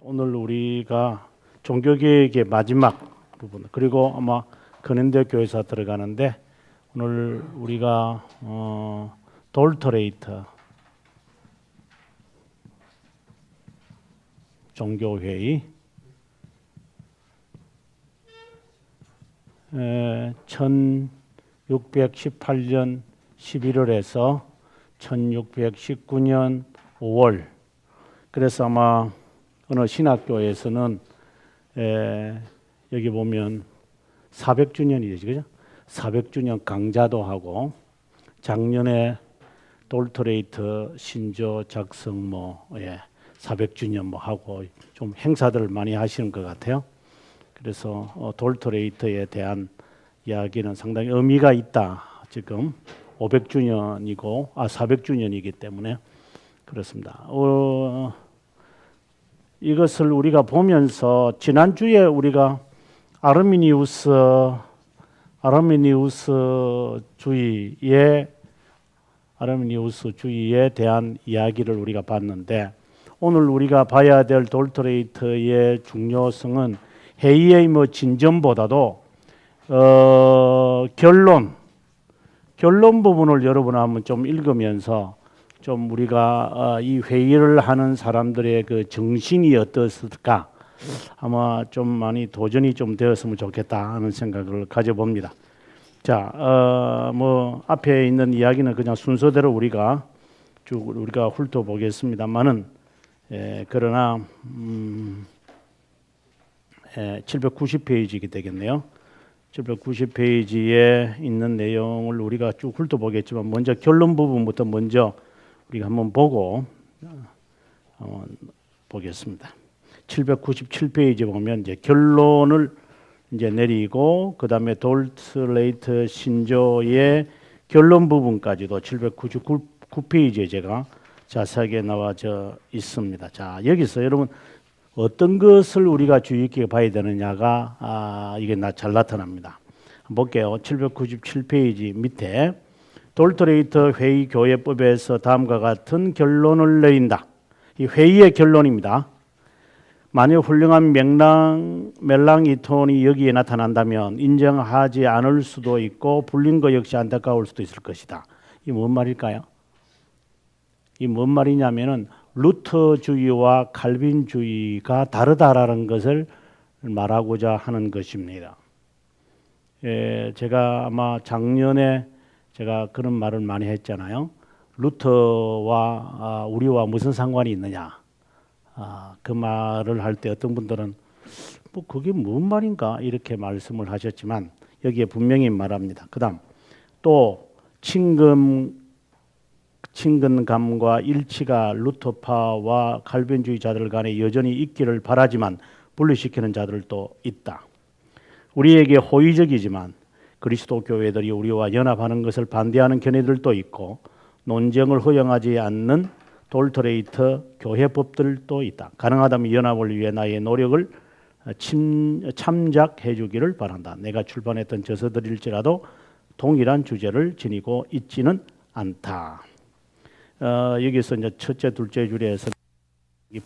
오늘 우리가 종교개혁의 마지막 부분, 그리고 아마 근현대 교회사 들어가는데, 오늘 우리가 돌터레이터 종교회의 1618년 11월에서 1619년 5월, 그래서 아마 어느 신학교에서는 여기 보면 400주년이죠, 그죠? 400주년 강좌도 하고, 작년에 돌터레이터 신조 작성 400주년 하고 좀 행사들을 많이 하시는 것 같아요. 그래서 돌터레이터에 대한 이야기는 상당히 의미가 있다. 지금 500주년이고 400주년이기 때문에 그렇습니다. 이것을 우리가 보면서 지난주에 우리가 아르미니우스주의에 대한 이야기를 우리가 봤는데, 오늘 우리가 봐야 될 돌터레이터의 중요성은 회의의 진전보다도 결론 부분을 여러분 한번 좀 읽으면서 좀 우리가 이 회의를 하는 사람들의 그 정신이 어떻을까, 아마 좀 많이 도전이 좀 되었으면 좋겠다 하는 생각을 가져봅니다. 자, 앞에 있는 이야기는 그냥 순서대로 우리가 훑어보겠습니다만은, 그러나 790페이지가 되겠네요. 790페이지에 있는 내용을 우리가 쭉 훑어보겠지만, 먼저 결론 부분부터 먼저 우리가 한번 보고 보겠습니다. 797페이지 보면 이제 결론을 이제 내리고, 그 다음에 돌터레이터 신조의 결론 부분까지도 799페이지에 제가 자세하게 나와져 있습니다. 자, 여기서 여러분 어떤 것을 우리가 주의 깊게 봐야 되느냐가 이게 잘 나타납니다. 한번 볼게요. 797페이지 밑에 돌터레이터 회의 교회법에서 다음과 같은 결론을 내린다. 이 회의의 결론입니다. 만약 훌륭한 멜랑이 톤이 여기에 나타난다면 인정하지 않을 수도 있고 불린 것 역시 안타까울 수도 있을 것이다. 이 뭔 말일까요? 이 뭔 말이냐면은 루터주의와 칼빈주의가 다르다라는 것을 말하고자 하는 것입니다. 제가 아마 작년에 제가 그런 말을 많이 했잖아요. 루터와 우리와 무슨 상관이 있느냐. 그 말을 할 때 어떤 분들은 그게 뭔 말인가 이렇게 말씀을 하셨지만, 여기에 분명히 말합니다. 그 다음 또 친근감과 일치가 루터파와 칼빈주의자들 간에 여전히 있기를 바라지만 분리시키는 자들도 있다. 우리에게 호의적이지만 그리스도 교회들이 우리와 연합하는 것을 반대하는 견해들도 있고, 논쟁을 허용하지 않는 돌터레이터 교회법들도 있다. 가능하다면 연합을 위해 나의 노력을 참작해 주기를 바란다. 내가 출판했던 저서들일지라도 동일한 주제를 지니고 있지는 않다. 여기서 이제 첫째, 둘째 줄에서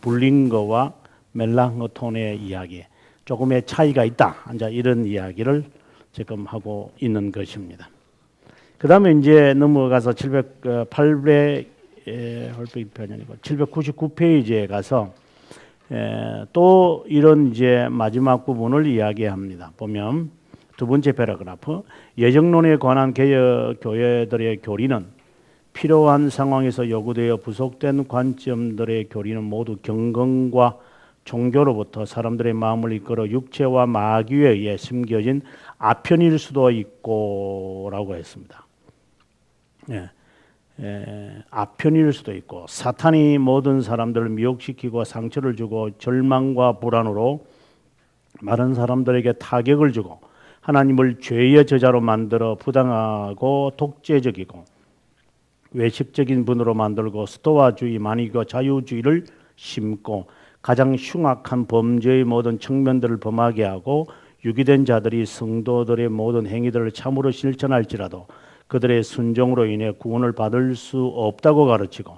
불링거와 멜랑톤의 이야기, 조금의 차이가 있다. 이제 이런 이야기를 지금 하고 있는 것입니다. 그 다음에 이제 넘어가서 799페이지에 가서 또 이런 이제 마지막 부분을 이야기합니다. 보면 두 번째 패러그래프, 예정론에 관한 개혁 교회들의 교리는 필요한 상황에서 요구되어 부속된 관점들의 교리는 모두 경건과 종교로부터 사람들의 마음을 이끌어 육체와 마귀에 의해 심겨진 아편일 수도 있고 라고 했습니다. 아편일 수도 있고, 사탄이 모든 사람들을 미혹시키고 상처를 주고 절망과 불안으로 많은 사람들에게 타격을 주고 하나님을 죄의 저자로 만들어 부당하고 독재적이고 외식적인 분으로 만들고 스토아주의, 마니교, 자유주의를 심고 가장 흉악한 범죄의 모든 측면들을 범하게 하고 유기된 자들이 성도들의 모든 행위들을 참으로 실천할지라도 그들의 순종으로 인해 구원을 받을 수 없다고 가르치고,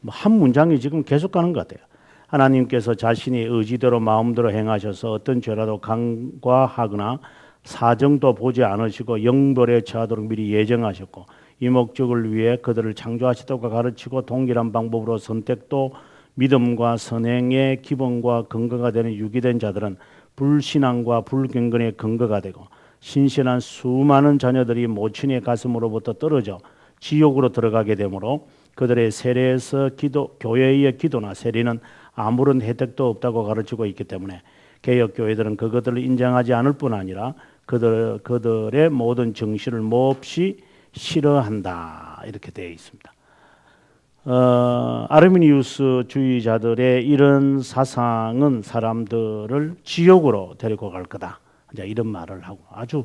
한 문장이 지금 계속 가는 것 같아요. 하나님께서 자신이 의지대로 마음대로 행하셔서 어떤 죄라도 간과하거나 사정도 보지 않으시고 영벌에 처하도록 미리 예정하셨고 이 목적을 위해 그들을 창조하시다고 가르치고 동일한 방법으로 선택도 믿음과 선행의 기본과 근거가 되는 유기된 자들은 불신앙과 불경건의 근거가 되고 신실한 수많은 자녀들이 모친의 가슴으로부터 떨어져 지옥으로 들어가게 되므로 그들의 세례에서 교회의 기도나 세례는 아무런 혜택도 없다고 가르치고 있기 때문에 개혁 교회들은 그것들을 인정하지 않을 뿐 아니라 그들의 모든 정신을 몹시 싫어한다 이렇게 되어 있습니다. 아르미니우스주의자들의 이런 사상은 사람들을 지옥으로 데리고 갈 거다. 이제 이런 말을 하고 아주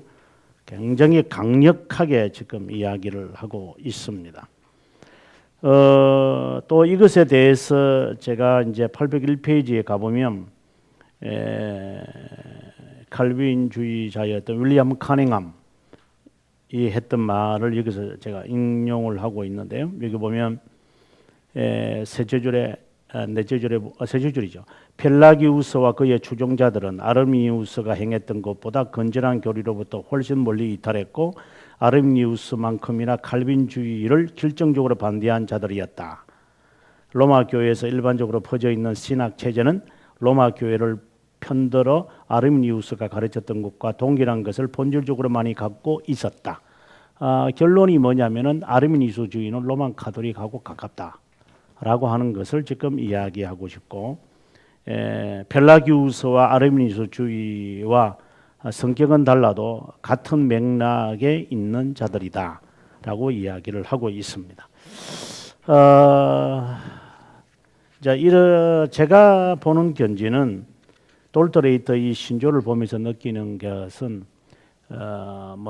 굉장히 강력하게 지금 이야기를 하고 있습니다. 또 이것에 대해서 제가 이제 801페이지에 가보면 칼빈주의자였던 윌리엄 카닝함이 했던 말을 여기서 제가 인용을 하고 있는데요. 여기 보면 셋째 줄이죠. 펠라기우스와 그의 추종자들은 아르미니우스가 행했던 것보다 건전한 교리로부터 훨씬 멀리 이탈했고 아르미니우스만큼이나 칼빈주의를 결정적으로 반대한 자들이었다. 로마 교회에서 일반적으로 퍼져 있는 신학 체제는 로마 교회를 편들어 아르미니우스가 가르쳤던 것과 동일한 것을 본질적으로 많이 갖고 있었다. 결론이 뭐냐면은 아르미니우스주의는 로만 가톨릭하고 가깝다라고 하는 것을 지금 이야기하고 싶고, 펠라기우스와 아르미니우스주의와 성격은 달라도 같은 맥락에 있는 자들이다라고 이야기를 하고 있습니다. 제가 보는 견지는 돌터레이터 이 신조를 보면서 느끼는 것은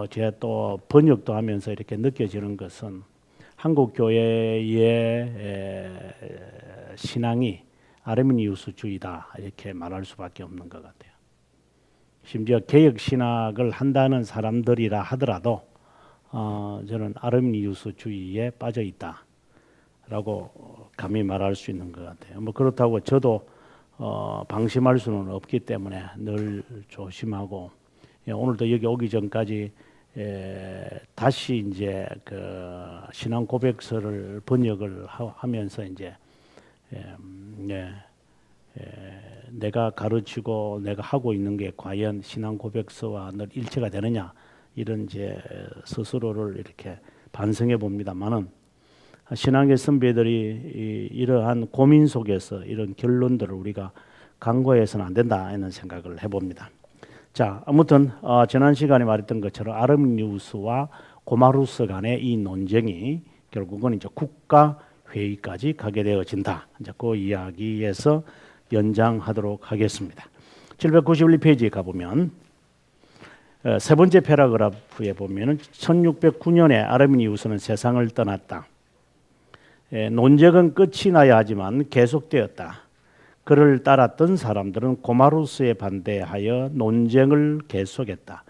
제가 또 번역도 하면서 이렇게 느껴지는 것은 한국 교회의 신앙이 아르미니우스주의다 이렇게 말할 수밖에 없는 것 같아요. 심지어 개혁 신학을 한다는 사람들이라 하더라도 저는 아르미니우스주의에 빠져 있다라고 감히 말할 수 있는 것 같아요. 그렇다고 저도 방심할 수는 없기 때문에 늘 조심하고 오늘도 여기 오기 전까지 다시 이제 그 신앙 고백서를 번역을 하면서 이제 내가 가르치고 내가 하고 있는 게 과연 신앙 고백서와 늘 일치가 되느냐 이런 제 스스로를 이렇게 반성해 봅니다만은 신앙의 선배들이 이러한 고민 속에서 이런 결론들을 우리가 간과해서는 안 된다 이런 생각을 해봅니다. 자, 아무튼 지난 시간에 말했던 것처럼 아르미니우스와 고마루스 간의 이 논쟁이 결국은 이제 국가 회의까지 가게 되어진다. 이제 그 이야기에서 연장하도록 하겠습니다. 791페이지에 가보면 세 번째 패러그래프에 보면은 1609년에 아르미니우스는 세상을 떠났다. 논쟁은 끝이 나야 하지만 계속되었다. 그를 따랐던 사람들은 고마루스에 반대하여 논쟁을 계속했다.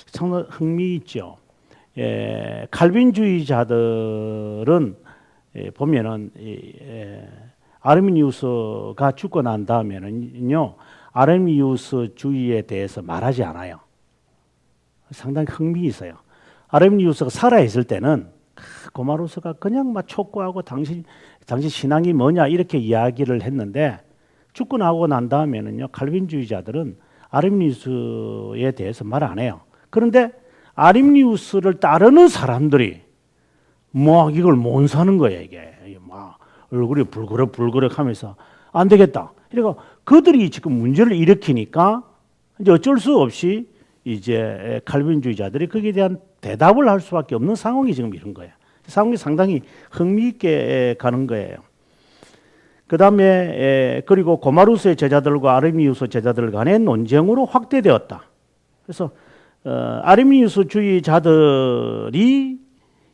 정말 흥미있죠. 칼빈주의자들은 보면은 아르미니우스가 죽고 난 다음에는요 아르미니우스주의에 대해서 말하지 않아요. 상당히 흥미 있어요. 아르미니우스가 살아 있을 때는 고마루스가 그냥 막 촉구하고 당신 신앙이 뭐냐 이렇게 이야기를 했는데 죽고 나고 난 다음에는요 칼빈주의자들은 아르미니우스에 대해서 말 안 해요. 그런데 아르미니우스를 따르는 사람들이 이걸 못 사는 거예요. 이게 막 얼굴이 불그럭 하면서 안 되겠다. 그러니까 그들이 지금 문제를 일으키니까 이제 어쩔 수 없이 이제 칼빈주의자들이 거기에 대한 대답을 할 수밖에 없는 상황이 지금 이런 거예요. 상황이 상당히 흥미있게 가는 거예요. 그 다음에 그리고 고마루스의 제자들과 아르미니우스 제자들 간의 논쟁으로 확대되었다. 그래서 아르미니우스주의자들이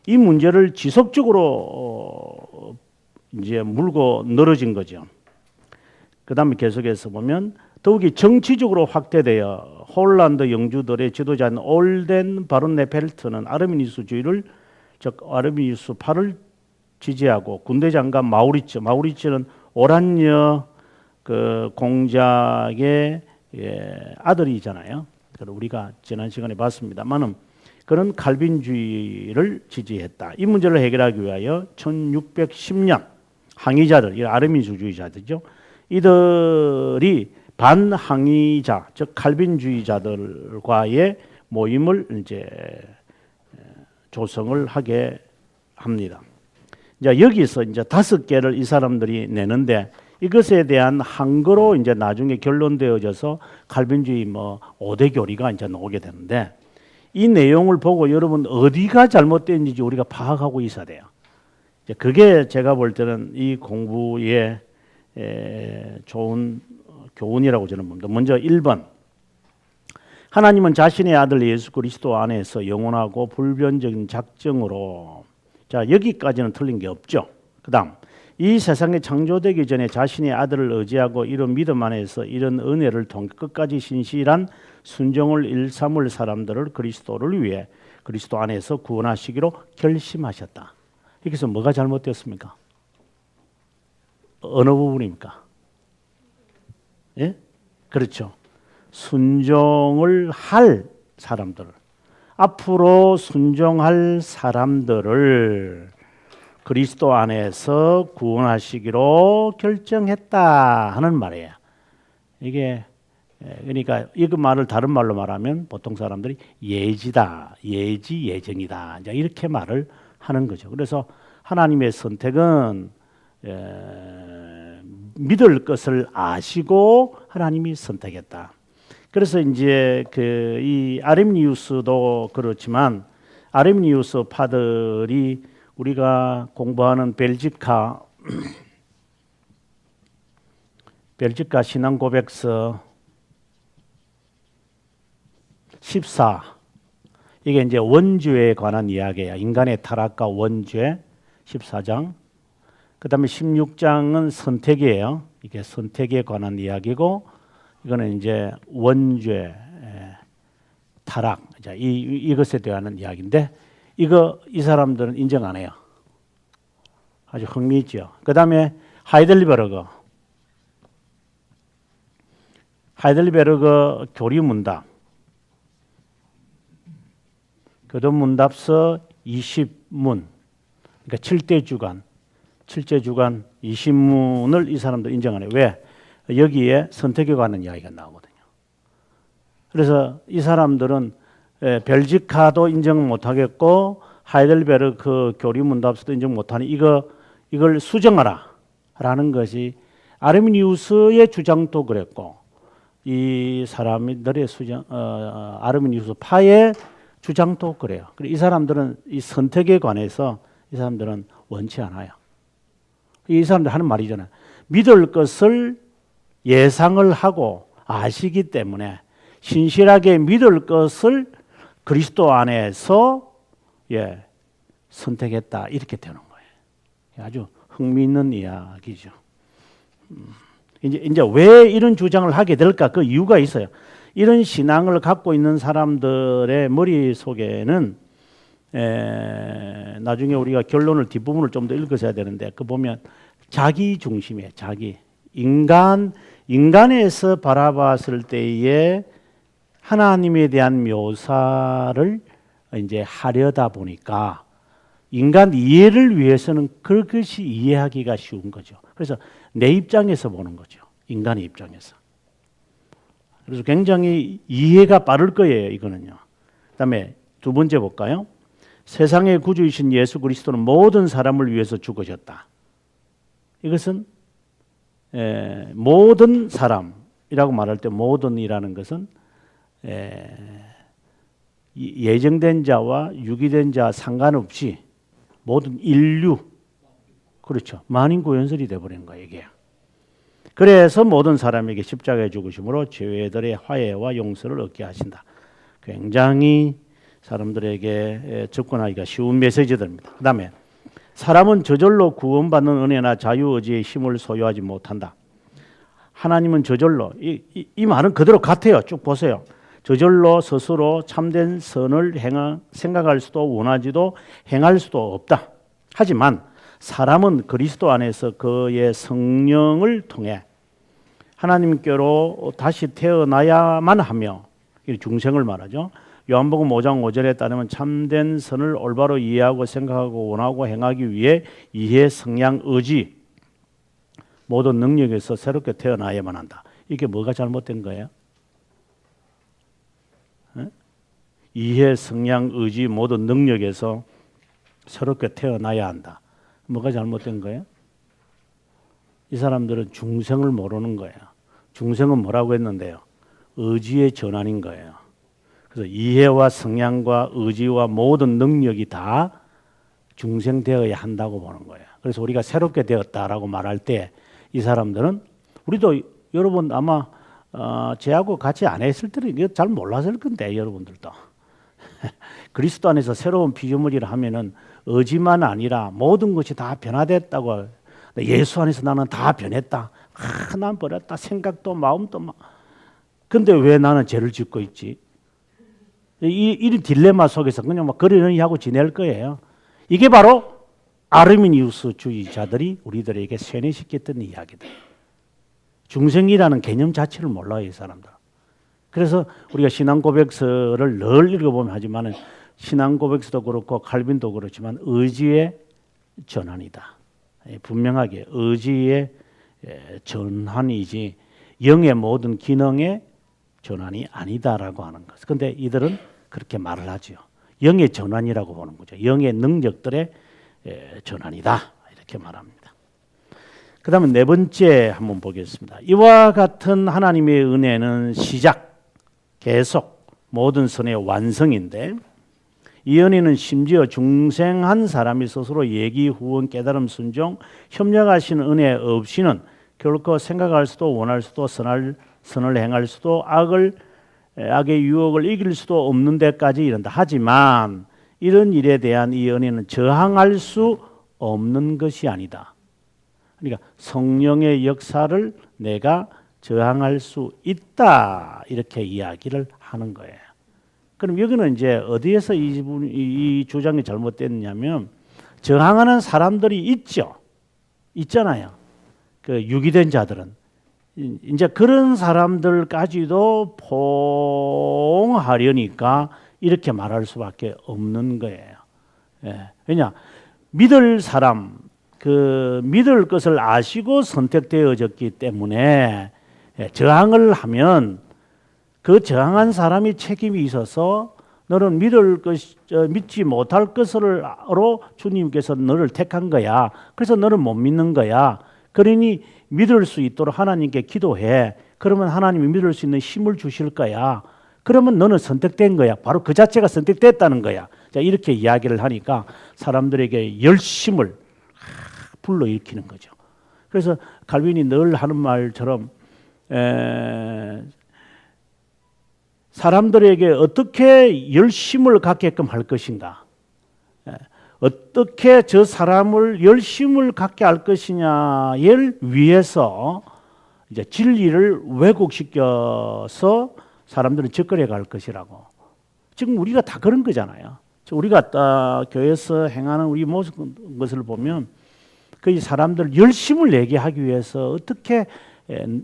이 문제를 지속적으로 이제 물고 늘어진 거죠. 그 다음에 계속해서 보면 더욱이 정치적으로 확대되어 홀란드 영주들의 지도자인 올덴 바른네펠트는 아르미니우스주의를 즉 아르미니우스파를 지지하고 군대 장관 마우리츠는 오란여 그 공작의 아들이잖아요. 우리가 지난 시간에 봤습니다만은 그런 칼빈주의를 지지했다. 이 문제를 해결하기 위하여 1610년 항의자들, 이 아르민주주의자들이죠. 이들이 반항의자, 즉 칼빈주의자들과의 모임을 이제 조성을 하게 합니다. 이제 여기서 이제 5개를 이 사람들이 내는데 이것에 대한 항거로 이제 나중에 결론되어져서 칼빈주의 5대 교리가 이제 나오게 되는데 이 내용을 보고 여러분 어디가 잘못된지 우리가 파악하고 있어야 돼요. 이제 그게 제가 볼 때는 이 공부의 좋은 교훈이라고 저는 봅니다. 먼저 1번. 하나님은 자신의 아들 예수 그리스도 안에서 영원하고 불변적인 작정으로, 자 여기까지는 틀린 게 없죠. 그다음 이 세상에 창조되기 전에 자신의 아들을 의지하고 이런 믿음 안에서 이런 은혜를 통해 끝까지 신실한 순종을 일삼을 사람들을 그리스도를 위해 그리스도 안에서 구원하시기로 결심하셨다. 여기서 뭐가 잘못됐습니까? 어느 부분입니까? 예? 그렇죠. 순종을 할 사람들, 앞으로 순종할 사람들을 그리스도 안에서 구원하시기로 결정했다 하는 말이에요. 이게 그러니까 이 말을 다른 말로 말하면 보통 사람들이 예지다, 예정이다, 이제 이렇게 말을 하는 거죠. 그래서 하나님의 선택은 믿을 것을 아시고 하나님이 선택했다. 그래서 이제 이 아르미니우스도 그렇지만 아르미니우스 파들이 우리가 공부하는 벨지카 신앙 고백서 14, 이게 이제 원죄에 관한 이야기예요. 인간의 타락과 원죄 14장. 그다음에 16장은 선택이에요. 이게 선택에 관한 이야기고, 이거는 이제 원죄, 타락, 이것에 대한 이야기인데, 이 사람들은 인정 안 해요. 아주 흥미있죠. 그다음에 하이델베르그 교리문답, 교도문답서 20문, 그러니까 7대 주간 20문을 이 사람들 인정 안 해요. 왜? 여기에 선택에 관한 이야기가 나오거든요. 그래서 이 사람들은 벨지카도 인정 못하겠고 하이델베르크 교리문답서도 인정 못하니 이걸 수정하라 라는 것이 아르미니우스의 주장도 그랬고, 이 사람들의 아르미니우스 파의 주장도 그래요. 이 사람들은 이 선택에 관해서 이 사람들은 원치 않아요. 이 사람들 하는 말이잖아요. 믿을 것을 예상을 하고 아시기 때문에 신실하게 믿을 것을 그리스도 안에서 선택했다, 이렇게 되는 거예요. 아주 흥미있는 이야기죠. 이제 왜 이런 주장을 하게 될까? 그 이유가 있어요. 이런 신앙을 갖고 있는 사람들의 머릿속에는 나중에 우리가 결론을 뒷부분을 좀 더 읽어야 되는데, 그 보면 자기 중심이에요. 자기 인간에서 바라봤을 때에 하나님에 대한 묘사를 이제 하려다 보니까 인간 이해를 위해서는 그것이 이해하기가 쉬운 거죠. 그래서 내 입장에서 보는 거죠. 인간의 입장에서. 그래서 굉장히 이해가 빠를 거예요, 이거는요. 그다음에 두 번째 볼까요? 세상의 구주이신 예수 그리스도는 모든 사람을 위해서 죽으셨다. 이것은 모든 사람이라고 말할 때 모든이라는 것은 예정된 자와 유기된 자 상관없이 모든 인류, 그렇죠, 만인구 연설이 되어버린 거예요, 이게. 그래서 모든 사람에게 십자가에 죽으심으로 죄들의 화해와 용서를 얻게 하신다. 굉장히 사람들에게 접근하기가 쉬운 메시지들입니다. 그 다음에 사람은 저절로 구원받는 은혜나 자유의지의 힘을 소유하지 못한다. 하나님은 저절로, 이 말은 그대로 같아요. 쭉 보세요. 저절로 스스로 참된 선을 생각할 수도 원하지도 행할 수도 없다. 하지만 사람은 그리스도 안에서 그의 성령을 통해 하나님께로 다시 태어나야만 하며, 중생을 말하죠. 요한복음 5장 5절에 따르면 참된 선을 올바로 이해하고 생각하고 원하고 행하기 위해 이해, 성량, 의지 모든 능력에서 새롭게 태어나야만 한다. 이게 뭐가 잘못된 거예요? 이해, 성량, 의지 모든 능력에서 새롭게 태어나야 한다. 뭐가 잘못된 거예요? 이 사람들은 중생을 모르는 거예요. 중생은 뭐라고 했는데요? 의지의 전환인 거예요. 그래서 이해와 성량과 의지와 모든 능력이 다 중생되어야 한다고 보는 거예요. 그래서 우리가 새롭게 되었다라고 말할 때 이 사람들은, 우리도 여러분 아마 제하고 같이 안 했을 때는 이거 잘 몰랐을 건데, 여러분들도 그리스도 안에서 새로운 피조물이라 하면은 의지만 아니라 모든 것이 다 변화됐다고. 예수 안에서 나는 다 변했다. 난 버렸다. 생각도 마음도 근데 왜 나는 죄를 짓고 있지? 이 딜레마 속에서 그냥 막 그러려니 하고 지낼 거예요. 이게 바로 아르미니우스주의자들이 우리들에게 세뇌시켰던 이야기들. 중생이라는 개념 자체를 몰라요, 이 사람들. 그래서 우리가 신앙 고백서를 늘 읽어보면 하지만은 신앙 고백서도 그렇고 칼빈도 그렇지만 의지의 전환이다. 분명하게 의지의 전환이지 영의 모든 기능의 전환이 아니다라고 하는 것. 그런데 이들은 그렇게 말을 하죠. 영의 전환이라고 보는 거죠. 영의 능력들의 전환이다 이렇게 말합니다. 그 다음에 네 번째 한번 보겠습니다. 이와 같은 하나님의 은혜는 시작, 계속, 모든 선의 완성인데 이 은혜는 심지어 중생한 사람이 스스로 예기, 후원, 깨달음, 순종, 협력하시는 은혜 없이는 결코 생각할 수도 원할 수도 선을 행할 수도 악의 유혹을 이길 수도 없는 데까지 이른다. 하지만 이런 일에 대한 이 은혜는 저항할 수 없는 것이 아니다. 그러니까 성령의 역사를 내가 저항할 수 있다 이렇게 이야기를 하는 거예요. 그럼 여기는 이제 어디에서 이 주장이 잘못됐냐면 저항하는 사람들이 있잖아요. 그 유기된 자들은 이제 그런 사람들까지도 포옹하려니까 이렇게 말할 수밖에 없는 거예요. 왜냐? 믿을 사람, 믿을 것을 아시고 선택되어졌기 때문에 저항을 하면 그 저항한 사람이 책임이 있어서 너는 믿지 못할 것으로 주님께서 너를 택한 거야. 그래서 너는 못 믿는 거야. 그러니 믿을 수 있도록 하나님께 기도해. 그러면 하나님이 믿을 수 있는 힘을 주실 거야. 그러면 너는 선택된 거야. 바로 그 자체가 선택됐다는 거야. 자, 이렇게 이야기를 하니까 사람들에게 열심을 불러일으키는 거죠. 그래서 칼빈이 늘 하는 말처럼 사람들에게 어떻게 열심을 갖게끔 할 것인가, 어떻게 저 사람을 열심을 갖게 할 것이냐를 위해서 이제 진리를 왜곡시켜서 사람들은 접근해 갈 것이라고. 지금 우리가 다 그런 거잖아요. 우리가 교회에서 행하는 우리 모든 것을 보면 그 사람들 열심을 내게 하기 위해서 어떻게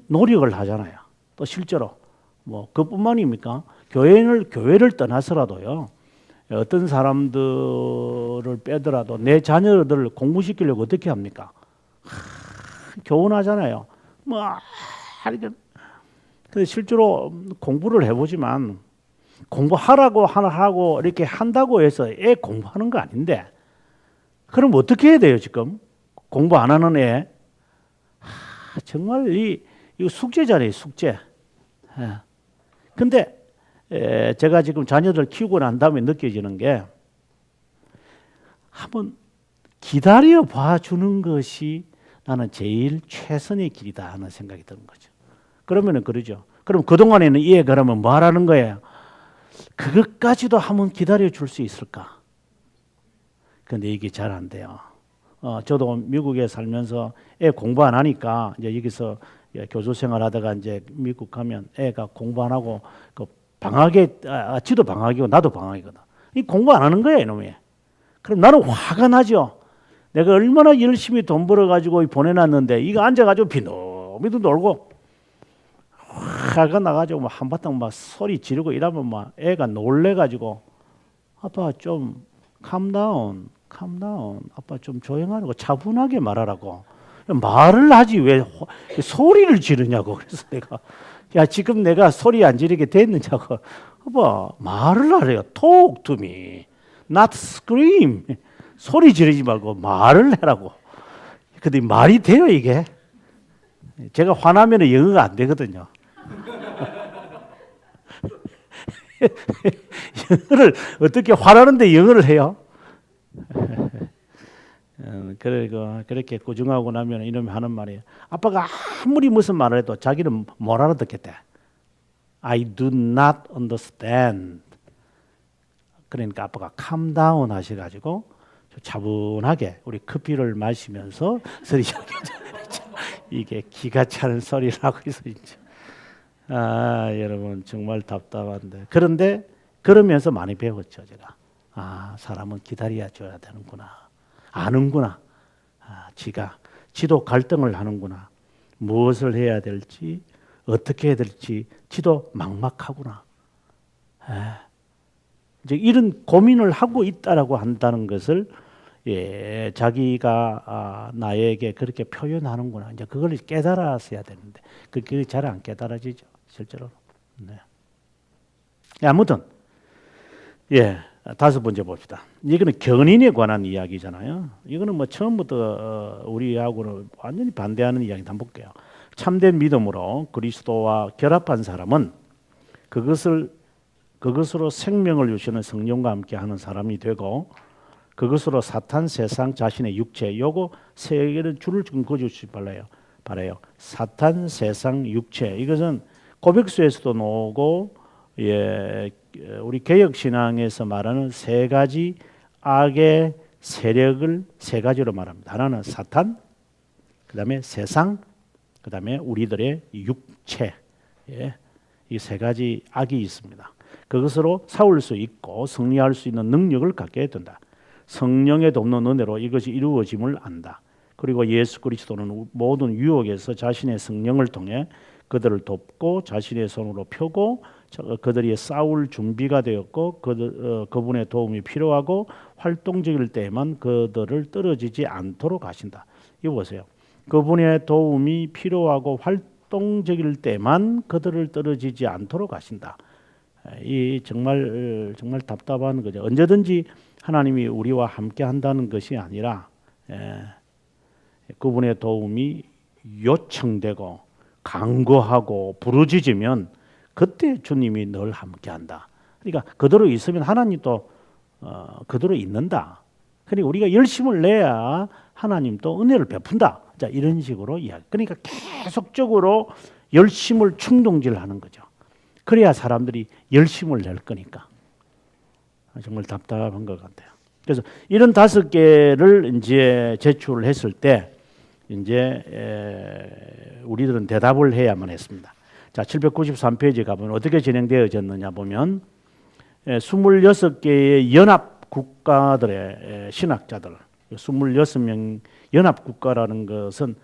노력을 하잖아요. 또 실제로 뭐 그뿐만입니까? 교회를 떠나서라도요. 어떤 사람들을 빼더라도 내 자녀들을 공부시키려고 어떻게 합니까? 교훈하잖아요. 근데 실제로 공부를 해보지만 공부하라고 이렇게 한다고 해서 애 공부하는 거 아닌데, 그럼 어떻게 해야 돼요 지금? 공부 안 하는 애. 정말 이거 숙제잖아요, 숙제. 근데 제가 지금 자녀들 키우고 난 다음에 느껴지는 게 한번 기다려 봐주는 것이 나는 제일 최선의 길이다 하는 생각이 드는 거죠. 그러면은 그러죠. 그럼 그동안에는 이 애 그러면 뭐 하라는 거예요? 그것까지도 한번 기다려 줄 수 있을까? 근데 이게 잘 안 돼요. 저도 미국에 살면서 애 공부 안 하니까 이제 여기서 교수 생활하다가 이제 미국 가면 애가 공부 안 하고 그 방학에 지도 방학이고 나도 방학이거든. 이 공부 안 하는 거야 이놈이. 그럼 나는 화가 나죠. 내가 얼마나 열심히 돈 벌어 가지고 보내놨는데 이거 앉아 가지고 비놈이도 놀고. 차가 나가지고 막 한바탕 막 소리 지르고 이러면 막 애가 놀래가지고 아빠 좀 calm down, 아빠 좀 조용하라고 차분하게 말하라고 말을 하지 왜 소리를 지르냐고. 그래서 내가 야 지금 내가 소리 안 지르게 됐느냐고. 아빠 말을 하래요. Talk to me, not scream. 소리 지르지 말고 말을 해라고. 근데 말이 돼요 이게? 제가 화나면 영어가 안 되거든요. 영어를 어떻게 화나는데 영어를 해요? 그렇게 꾸중하고 나면 이놈이 하는 말이에요. 아빠가 아무리 무슨 말을 해도 자기는 못 알아듣겠대. I do not understand. 그러니까 아빠가 calm down 하셔가지고 차분하게 우리 커피를 마시면서 소리 이게 기가 차는 소리를 하고 있어 이제. 아 여러분 정말 답답한데 그런데 그러면서 많이 배웠죠 제가. 아 사람은 기다려 줘야 되는구나. 아는구나. 아, 지도 갈등을 하는구나. 무엇을 해야 될지 어떻게 해야 될지 지도 막막하구나. 이제 이런 고민을 하고 있다라고 한다는 것을 자기가 나에게 그렇게 표현하는구나. 이제 그걸 깨달았어야 되는데 그게 잘 안 깨달아지죠 실제로. 네. 아무튼 다섯 번째 봅시다. 이거는 견인에 관한 이야기잖아요. 이거는 뭐 처음부터 우리하고는 완전히 반대하는 이야기 한번 볼게요. 참된 믿음으로 그리스도와 결합한 사람은 그것으로 생명을 주시는 성령과 함께하는 사람이 되고 그것으로 사탄, 세상, 자신의 육체 요거 세 개는 줄을 좀 그어주시기 바라요. 사탄, 세상, 육체 이것은 고백서에서도 나오고 우리 개혁신앙에서 말하는 세 가지 악의 세력을 세 가지로 말합니다. 하나는 사탄, 그 다음에 세상, 그 다음에 우리들의 육체. 이 세 가지 악이 있습니다. 그것으로 싸울 수 있고 승리할 수 있는 능력을 갖게 된다. 성령의 돕는 은혜로 이것이 이루어짐을 안다. 그리고 예수 그리스도는 모든 유혹에서 자신의 성령을 통해 그들을 돕고 자신의 손으로 펴고 그들이 싸울 준비가 되었고 그분의 도움이 필요하고 활동적일 때에만 그들을 떨어지지 않도록 하신다. 이거 보세요. 그분의 도움이 필요하고 활동적일 때만 그들을 떨어지지 않도록 하신다. 이 정말 답답한 거죠. 언제든지 하나님이 우리와 함께 한다는 것이 아니라 그분의 도움이 요청되고 간구하고 부르짖으면 그때 주님이 늘 함께한다. 그러니까 그대로 있으면 하나님도 그대로 있는다. 그러니까 우리가 열심을 내야 하나님도 은혜를 베푼다. 자 이런 식으로 이야기. 그러니까 계속적으로 열심을 충동질하는 거죠. 그래야 사람들이 열심을 낼 거니까. 정말 답답한 것 같아요. 그래서 이런 다섯 개를 이제 제출을 했을 때 이제 우리들은 대답을 해야만 했습니다. 자, 793페이지 가보면 어떻게 진행되어졌느냐 보면 26개의 연합 국가들의 신학자들, 26명 연합 국가라는 것은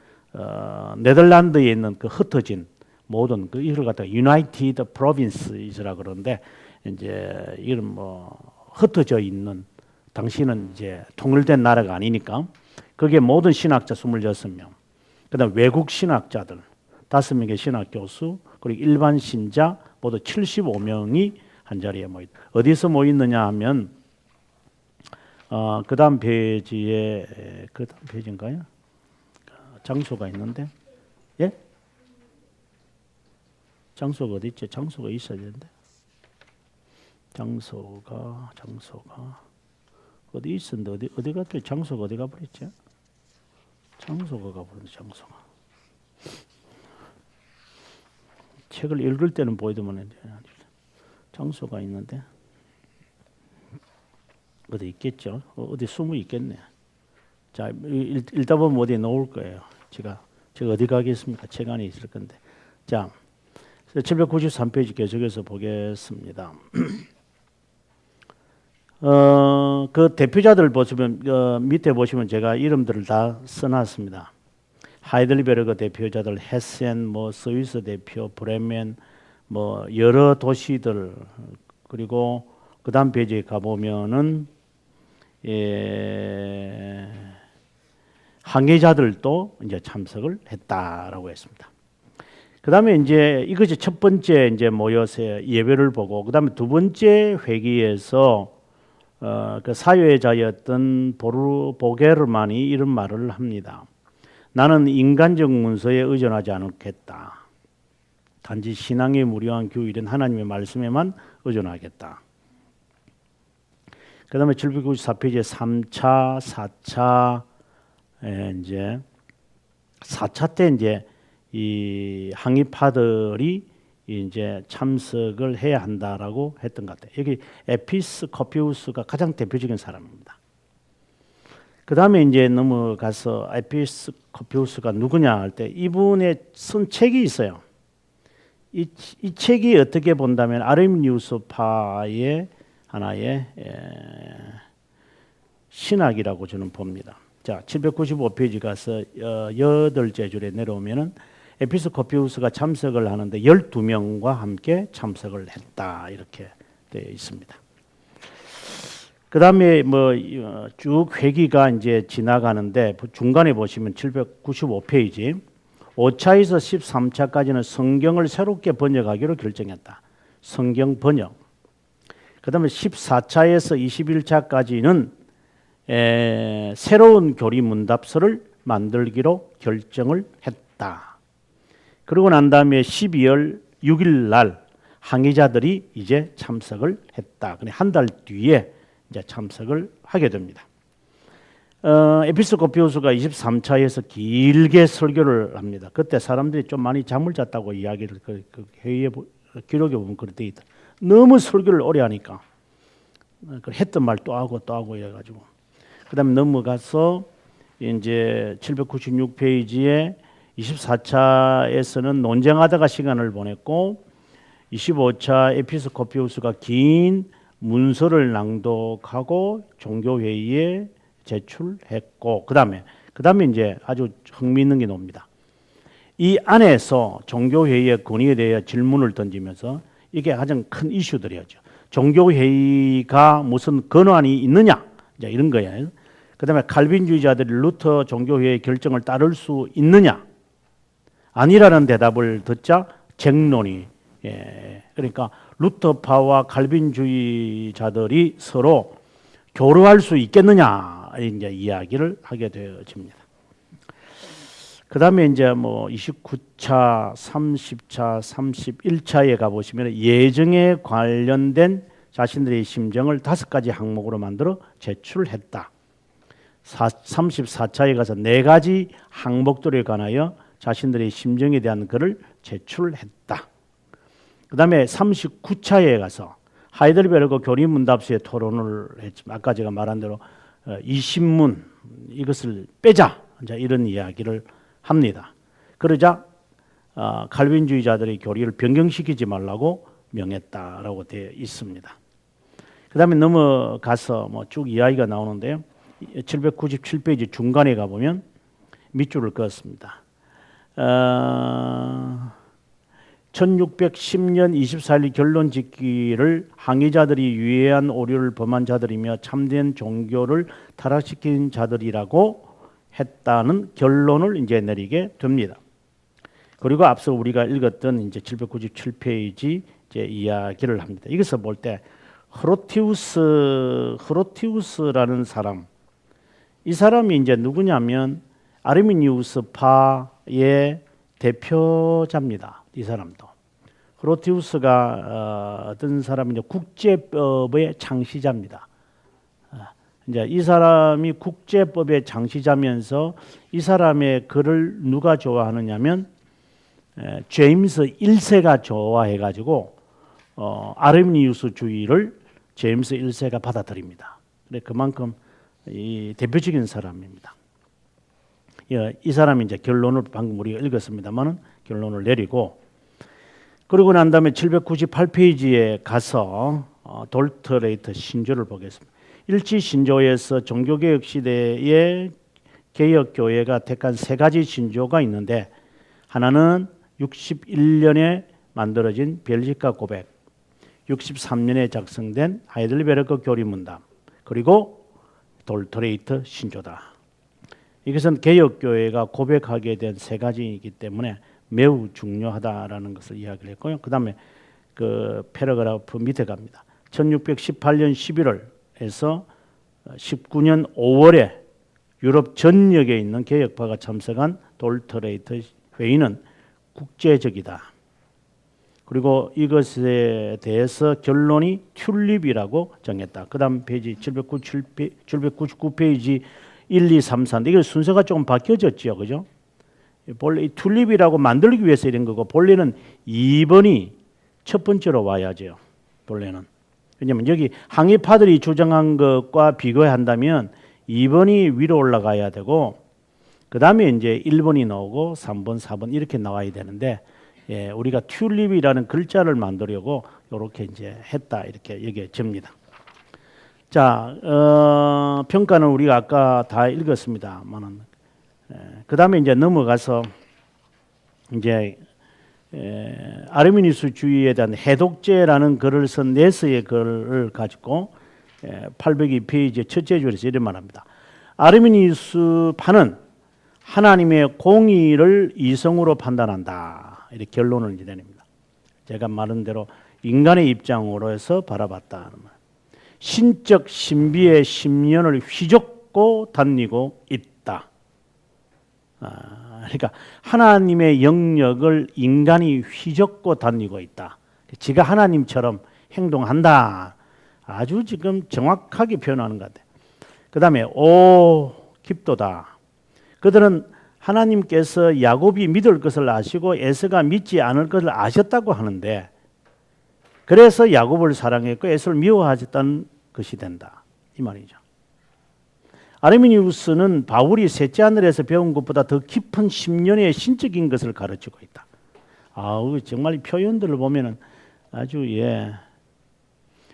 네덜란드에 있는 그 흩어진 모든 그 이걸 갖다가 United Provinces라 그러는데 이제 이런 뭐 흩어져 있는 당시는 이제 통일된 나라가 아니니까 거기에 모든 신학자 26명, 그다음 외국 신학자들 5명의 신학 교수 그리고 일반 신자 모두 75명이 한 자리에 모였다. 어디서 모였느냐 하면 그다음 페이지에 그다음 페이지인가요? 장소가 있는데 장소가 어디 있지? 장소가 있어야 되는데 장소가 어디 있었는데 어디 갔더니 장소가 어디 가버렸지? 장소가 가버렸네. 책을 읽을 때는 보이더만 장소가 있는데 어디 있겠죠? 어디 숨어 있겠네. 자 읽다 보면 어디 나올 거예요. 제가 어디 가겠습니까? 책 안에 있을 건데. 자 793페이지 계속해서 보겠습니다. 그 대표자들 보시면 밑에 보시면 제가 이름들을 다 써놨습니다. 하이델베르그 대표자들, 헤센, 뭐 스위스 대표, 브레멘, 뭐 여러 도시들 그리고 그다음 페이지에 가보면은 항해자들도 이제 참석을 했다라고 했습니다. 그다음에 이제 이것이 첫 번째 이제 모여서 예배를 보고 그다음에 두 번째 회기에서 그 사회자였던 보게르만이 이런 말을 합니다. 나는 인간적 문서에 의존하지 않겠다. 단지 신앙의 무료한 교일인 하나님의 말씀에만 의존하겠다. 그 다음에 794페이지에 3차, 4차, 이제 4차 때 이제 이 항의파들이 이제 참석을 해야 한다라고 했던 것 같아요. 여기 에피스코피우스가 가장 대표적인 사람입니다. 그 다음에 이제 넘어가서 에피스코피우스가 누구냐 할 때 이분의 쓴 책이 있어요. 이 책이 어떻게 본다면 아르미니우스파의 하나의 신학이라고 저는 봅니다. 자, 795페이지 가서 8째 줄에 내려오면은 에피스코피우스가 참석을 하는데 12명과 함께 참석을 했다 이렇게 되어 있습니다. 그 다음에 뭐 쭉 회기가 이제 지나가는데 중간에 보시면 795페이지 5차에서 13차까지는 성경을 새롭게 번역하기로 결정했다. 성경 번역. 그 다음에 14차에서 21차까지는 새로운 교리 문답서를 만들기로 결정을 했다. 그러고 난 다음에 12월 6일 날 항의자들이 이제 참석을 했다. 한 달 뒤에 이제 참석을 하게 됩니다. 에피스코피우스가 23차에서 길게 설교를 합니다. 그때 사람들이 좀 많이 잠을 잤다고 이야기를 그 회의에 기록에 보면 그렇게 있다. 너무 설교를 오래 하니까 했던 말 또 하고 또 하고 이래가지고 그다음에 넘어가서 이제 796페이지에 24차에서는 논쟁하다가 시간을 보냈고 25차 에피스코피우스가 긴 문서를 낭독하고 종교회의에 제출했고 그다음에 이제 아주 흥미있는 게 나옵니다. 이 안에서 종교회의의 권위에 대해 질문을 던지면서 이게 가장 큰 이슈들이었죠. 종교회의가 무슨 권한이 있느냐 이제 이런 거예요. 그다음에 칼빈주의자들이 루터 종교회의 결정을 따를 수 있느냐 아니라는 대답을 듣자 쟁론이 그러니까 루터파와 칼빈주의자들이 서로 교류할 수 있겠느냐 이제 이야기를 하게 되어집니다. 그다음에 이제 뭐 29차, 30차, 31차에 가 보시면 예정에 관련된 자신들의 심정을 5가지 항목으로 만들어 제출했다. 34차에 가서 4가지 항목들에 관하여 자신들의 심정에 대한 글을 제출했다. 그다음에 39차에 가서 하이델베르그 교리문답서의 토론을 했지만 아까 제가 말한 대로 이 신문 이것을 빼자 이런 이야기를 합니다. 그러자 칼빈주의자들의 교리를 변경시키지 말라고 명했다라고 되어 있습니다. 그다음에 넘어가서 뭐 쭉 이야기가 나오는데요. 797페이지 중간에 가보면 밑줄을 그었습니다. 1610년 24일 결론 짓기를 항의자들이 유해한 오류를 범한 자들이며 참된 종교를 타락시킨 자들이라고 했다는 결론을 이제 내리게 됩니다. 그리고 앞서 우리가 읽었던 이제 797페이지 이제 이야기를 합니다. 이것을 볼 때 흐로티우스라는 사람, 이 사람이 이제 누구냐면 아르미니우스파의 대표자입니다. 이 사람도 흐로티우스가 어떤 사람이 국제법의 창시자입니다. 이제 이 사람이 국제법의 창시자면서 이 사람의 글을 누가 좋아하느냐면 제임스 1세가 좋아해가지고 아르미니우스주의를 제임스 1세가 받아들입니다. 그만큼 이 대표적인 사람입니다. 이 사람이 이제 결론을 방금 우리가 읽었습니다만은 결론을 내리고 그러고 난 다음에 798페이지에 가서 돌트레이트 신조를 보겠습니다. 일치 신조에서 종교개혁 시대의 개혁교회가 택한 3가지 신조가 있는데 하나는 61년에 만들어진 벨지카 고백, 63년에 작성된 하이델베르크 교리문답, 그리고 돌트레이트 신조다. 이것은 개혁교회가 고백하게 된 세 가지이기 때문에 매우 중요하다라는 것을 이야기를 했고요. 그 다음에 그 패러그래프 밑에 갑니다. 1618년 11월에서 19년 5월에 유럽 전역에 있는 개혁파가 참석한 돌트레이트 회의는 국제적이다. 그리고 이것에 대해서 결론이 튤립이라고 정했다. 그 다음 페이지 799페이지 1, 2, 3, 4인데 이거 순서가 조금 바뀌어졌죠. 그죠? 본래 튤립이라고 만들기 위해서 이런 거고 본래는 2번이 첫 번째로 와야죠. 본래는. 왜냐하면 여기 항해파들이 주장한 것과 비교한다면 2번이 위로 올라가야 되고 그 다음에 이제 1번이 나오고 3번, 4번 이렇게 나와야 되는데 예, 우리가 튤립이라는 글자를 만들려고 이렇게 이제 했다 이렇게 얘기해집니다. 자, 평가는 우리가 아까 다 읽었습니다만은 그 다음에 이제 넘어가서 이제 아르미니스주의에 대한 해독제라는 글을 쓴 네스의 글을 가지고 802페이지 첫째 줄에서 이런 말합니다. 아르미니스파는 하나님의 공의를 이성으로 판단한다. 이렇게 결론을 이제 내립니다. 제가 말한 대로 인간의 입장으로 해서 바라봤다. 신적 신비의 심연을 휘젓고 다니고 있다. 그러니까 하나님의 영역을 인간이 휘젓고 다니고 있다. 지가 하나님처럼 행동한다. 아주 지금 정확하게 표현하는 것 같아요. 그 다음에 오 깊도다. 그들은 하나님께서 야곱이 믿을 것을 아시고 에서가 믿지 않을 것을 아셨다고 하는데 그래서 야곱을 사랑했고 에서를 미워하셨다는 것이 된다. 이 말이죠. 아르미니우스는 바울이 셋째 하늘에서 배운 것보다 더 깊은 심연의 신적인 것을 가르치고 있다. 아우 정말 표현들을 보면은 아주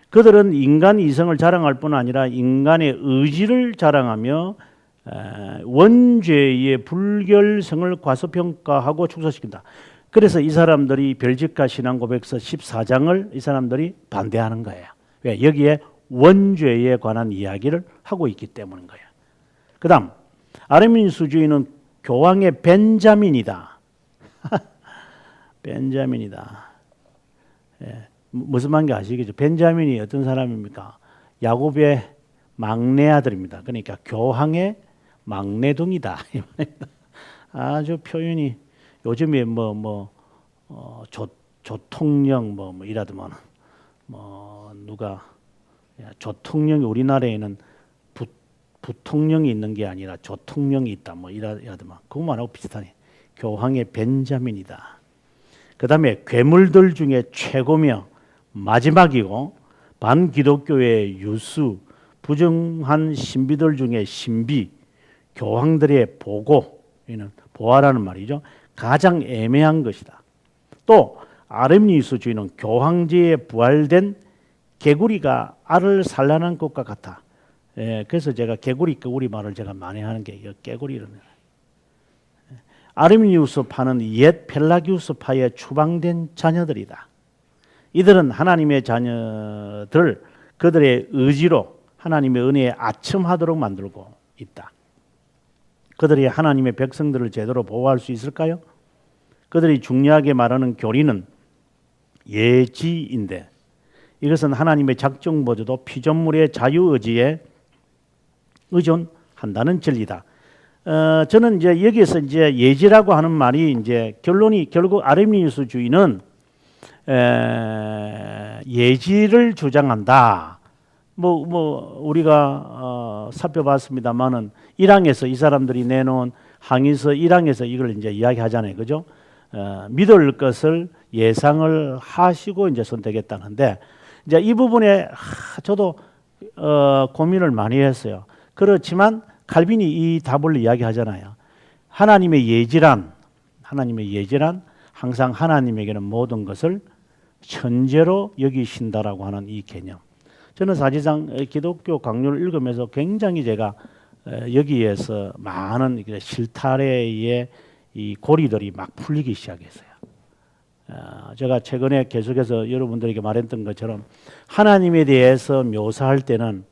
그들은 인간 이성을 자랑할 뿐 아니라 인간의 의지를 자랑하며 원죄의 불결성을 과소평가하고 축소시킨다. 그래서 이 사람들이 벨지카 신앙고백서 14장을 이 사람들이 반대하는 거예요. 왜? 여기에 원죄에 관한 이야기를 하고 있기 때문인 거예요. 그 다음 아르미니스주의는 교황의 벤자민이다. 벤자민이다. 무슨 말인지 아시겠죠? 벤자민이 어떤 사람입니까? 야곱의 막내 아들입니다. 그러니까 교황의 막내둥이다. 아주 표현이 요즘에 조통령 이라더만 누가 조통령이 우리나라에는 부통령이 있는 게 아니라 조통령이 있다 이라더만 그거 말하고 비슷하네. 교황의 벤자민이다. 그 다음에 괴물들 중에 최고며 마지막이고 반기독교의 유수 부정한 신비들 중에 신비 교황들의 보고 이는 보아라는 말이죠. 가장 애매한 것이다. 또 아르미니스주의는 교황제에 부활된 개구리가 알을 산란한 것과 같아. 그래서 제가 개구리 말을 제가 많이 하는 게 개구리를. 아르미니우스파는 옛 펠라기우스파의 추방된 자녀들이다. 이들은 하나님의 자녀들 그들의 의지로 하나님의 은혜에 아첨하도록 만들고 있다. 그들이 하나님의 백성들을 제대로 보호할 수 있을까요? 그들이 중요하게 말하는 교리는 예지인데 이것은 하나님의 작정보조도 피조물의 자유의지에 의존한다는 진리다. 저는 이제 여기에서 이제 예지라고 하는 말이 이제 결국 아르미니스주의는 예지를 주장한다. 우리가 살펴봤습니다만은 1항에서 이 사람들이 내놓은 항의서 1항에서 이걸 이제 이야기하잖아요, 그죠? 믿을 것을 예상을 하시고 이제 선택했다는데 이제 이 부분에 저도 고민을 많이 했어요. 그렇지만 칼빈이 이 답을 이야기하잖아요. 하나님의 예지란 항상 하나님에게는 모든 것을 천재로 여기신다라고 하는 이 개념. 저는 사실상 기독교 강요를 읽으면서 굉장히 제가 여기에서 많은 실타래의 이 고리들이 막 풀리기 시작했어요. 제가 최근에 계속해서 여러분들에게 말했던 것처럼 하나님에 대해서 묘사할 때는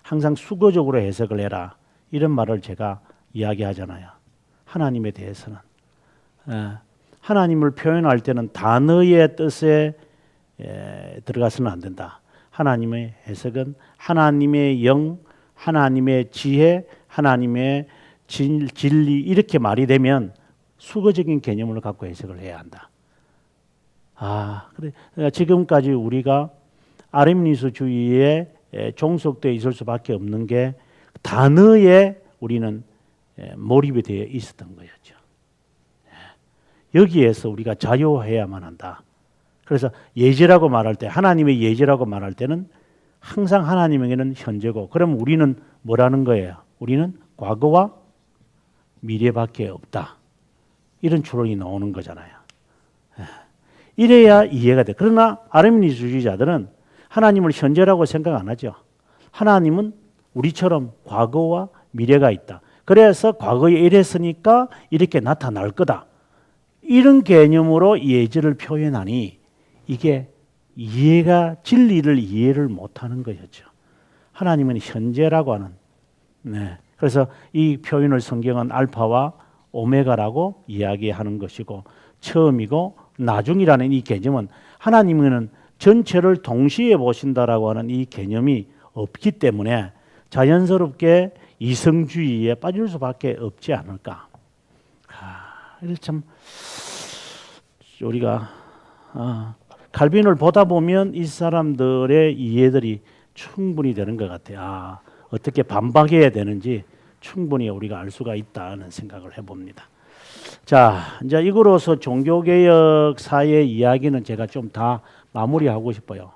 항상 수거적으로 해석을 해라. 이런 말을 제가 이야기하잖아요. 하나님에 대해서는. 하나님을 표현할 때는 단어의 뜻에 들어가서는 안 된다. 하나님의 해석은 하나님의 영, 하나님의 지혜, 하나님의 진리 이렇게 말이 되면 수거적인 개념을 갖고 해석을 해야 한다. 그래. 지금까지 우리가 아르미니스주의에 종속되어 있을 수밖에 없는 게 단어에 우리는 몰입이 되어 있었던 거였죠. 여기에서 우리가 자유해야만 한다. 그래서 예제라고 말할 때 하나님의 예제라고 말할 때는 항상 하나님에게는 현재고 그럼 우리는 뭐라는 거예요? 우리는 과거와 미래밖에 없다. 이런 추론이 나오는 거잖아요. 이래야 이해가 돼. 그러나 아르미니스주의자들은 하나님을 현재라고 생각 안 하죠. 하나님은 우리처럼 과거와 미래가 있다. 그래서 과거에 이랬으니까 이렇게 나타날 거다. 이런 개념으로 예제를 표현하니 이게 진리를 이해를 못하는 것이었죠. 하나님은 현재라고 하는. 그래서 이 표현을 성경은 알파와 오메가라고 이야기하는 것이고 처음이고 나중이라는 이 개념은 하나님은 전체를 동시에 보신다라고 하는 이 개념이 없기 때문에 자연스럽게 이성주의에 빠질 수밖에 없지 않을까. 참 우리가 칼빈을 보다 보면 이 사람들의 이해들이 충분히 되는 것 같아요. 어떻게 반박해야 되는지 충분히 우리가 알 수가 있다는 생각을 해봅니다. 자, 이제 이거로서 종교개혁사의 이야기는 제가 좀 다 마무리하고 싶어요.